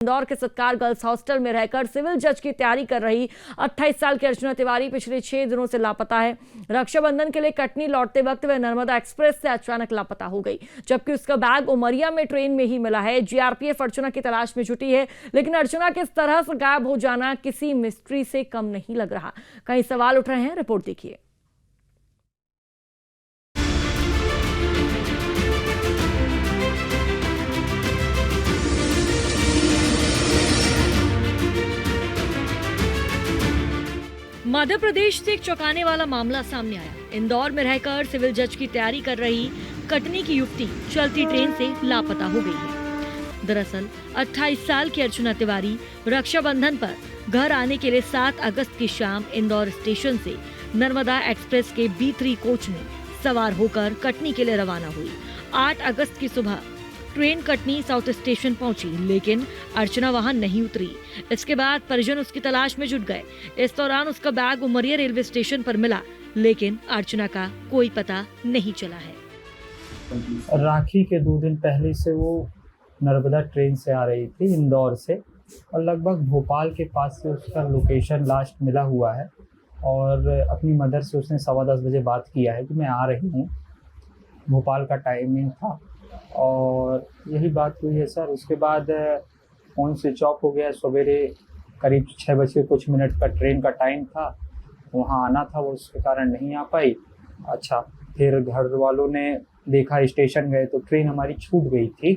इंदौर के सत्कार girls hostel में रहकर सिविल जज की तैयारी कर रही 28 साल की अर्चना तिवारी पिछले 6 दिनों से लापता है। रक्षाबंधन के लिए कटनी लौटते वक्त वह नर्मदा एक्सप्रेस से अचानक लापता हो गई, जबकि उसका बैग उमरिया में ट्रेन में ही मिला है। जीआरपीएफ अर्चना की तलाश में जुटी है, लेकिन अर्चना के इस तरह से गायब हो जाना किसी मिस्ट्री से कम नहीं लग रहा। कई सवाल उठ रहे हैं, रिपोर्ट देखिए। मध्य प्रदेश से एक चौंकाने वाला मामला सामने आया। इंदौर में रहकर सिविल जज की तैयारी कर रही कटनी की युवती चलती ट्रेन से लापता हो गई है। दरअसल 28 साल की अर्चना तिवारी रक्षाबंधन पर घर आने के लिए 7 अगस्त की शाम इंदौर स्टेशन से नर्मदा एक्सप्रेस के B3 कोच में सवार होकर कटनी के लिए रवाना हुई। 8 अगस्त की सुबह ट्रेन कटनी साउथ स्टेशन पहुंची, लेकिन अर्चना वहां नहीं उतरी। इसके बाद परिजन उसकी तलाश में जुट गए। इस दौरान उसका बैग उमरिया रेलवे स्टेशन पर मिला, लेकिन अर्चना का कोई पता नहीं चला है। राखी के 2 दिन पहले से वो नर्मदा ट्रेन से आ रही थी इंदौर से, और लगभग भोपाल के पास से उसका लोकेशन लास्ट मिला हुआ है। और अपनी मदर से उसने 10:15 बजे बात किया है कि मैं आ रही हूँ। भोपाल का टाइमिंग था और यही बात हुई है सर। उसके बाद फ़ोन स्विच ऑफ हो गया। सवेरे करीब 6 बज के कुछ मिनट का ट्रेन का टाइम था, वहाँ आना था, वो उसके कारण नहीं आ पाई। अच्छा, फिर घर वालों ने देखा, स्टेशन गए तो ट्रेन हमारी छूट गई थी,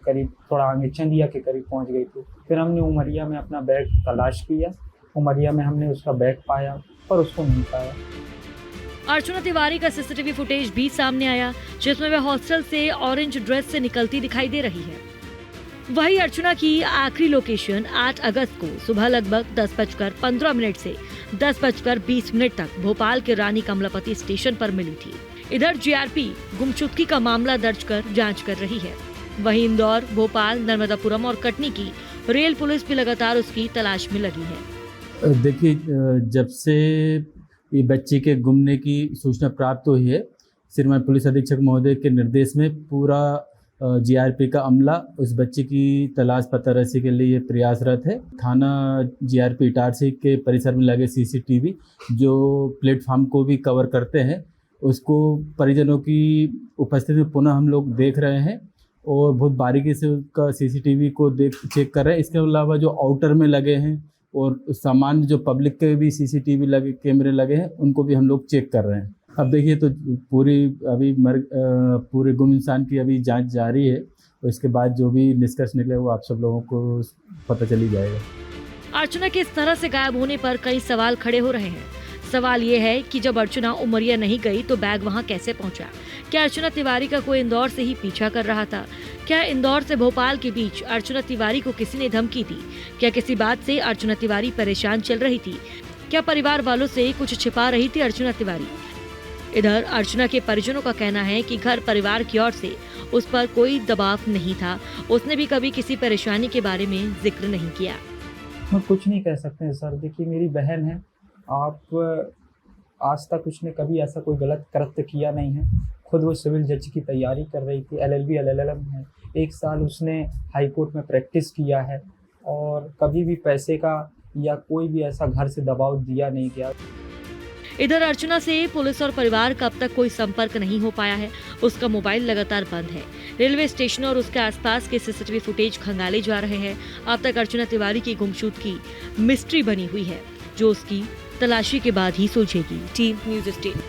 करीब थोड़ा आगे चंदिया के करीब पहुँच गई थी। फिर हमने उमरिया में अपना बैग तलाश किया। उमरिया में हमने उसका बैग पाया, पर उसको नहीं पाया। अर्चना तिवारी का सीसीटीवी फुटेज भी सामने आया, जिसमें वह हॉस्टल से ऑरेंज ड्रेस से निकलती दिखाई दे रही है। वही अर्चना की आखिरी लोकेशन 8 अगस्त को सुबह लगभग 10:15 से 10:20 तक भोपाल के रानी कमलापति स्टेशन पर मिली थी। इधर जीआरपी गुमशुदगी का मामला दर्ज कर जांच कर रही है। वहीं इंदौर, भोपाल, नर्मदापुरम और कटनी की रेल पुलिस भी लगातार उसकी तलाश में लगी है। देखिए, जब से ये बच्चे के गुमने की सूचना प्राप्त हुई है, श्रीमान पुलिस अधीक्षक महोदय के निर्देश में पूरा जीआरपी का अमला उस बच्चे की तलाश पतारसी के लिए प्रयासरत है। थाना जीआरपी इटारसी के परिसर में लगे सीसीटीवी जो प्लेटफॉर्म को भी कवर करते हैं, उसको परिजनों की उपस्थिति में पुनः हम लोग देख रहे हैं और बहुत बारीकी से उसका सीसीटीवी को चेक कर रहे हैं। इसके अलावा जो आउटर में लगे हैं और सामान्य जो पब्लिक के भी सीसीटीवी लगे, कैमरे लगे हैं, उनको भी हम लोग चेक कर रहे हैं। अब देखिए, तो पूरे गुम इंसान की अभी जांच जारी है, और इसके बाद जो भी निष्कर्ष निकले वो आप सब लोगों को पता चल ही जाएगा। अर्चना के इस तरह से गायब होने पर कई सवाल खड़े हो रहे हैं। सवाल ये है कि जब अर्चना उमरिया नहीं गई तो बैग वहां कैसे पहुंचा? क्या अर्चना तिवारी का कोई इंदौर से ही पीछा कर रहा था? क्या इंदौर से भोपाल के बीच अर्चना तिवारी को किसी ने धमकी दी? क्या किसी बात से अर्चना तिवारी परेशान चल रही थी? क्या परिवार वालों से कुछ छिपा रही थी अर्चना तिवारी? इधर अर्चना के परिजनों का कहना है कि घर परिवार की ओर से उस पर कोई दबाव नहीं था। उसने भी कभी किसी परेशानी के बारे में जिक्र नहीं किया। मैं कुछ नहीं कह सकते हैं सर। देखिए, मेरी बहन है। आप आज तक उसने कभी ऐसा कोई गलत कृत्य किया नहीं है। खुद वो सिविल जज की तैयारी कर रही थी, LLB LLM है। 1 साल उसने हाई कोर्ट में प्रैक्टिस किया है और कभी भी पैसे का या कोई भी ऐसा घर से दबाव दिया नहीं गया। इधर अर्चना से पुलिस और परिवार का अब तक कोई संपर्क नहीं हो पाया है। उसका मोबाइल लगातार बंद है। रेलवे स्टेशन और उसके आसपास के सीसीटीवी फुटेज खंगाले जा रहे हैं। अब तक अर्चना तिवारी की गुमशुदगी मिस्ट्री बनी हुई है, जो उसकी तलाशी के बाद ही सुलझेगी। Team news 18।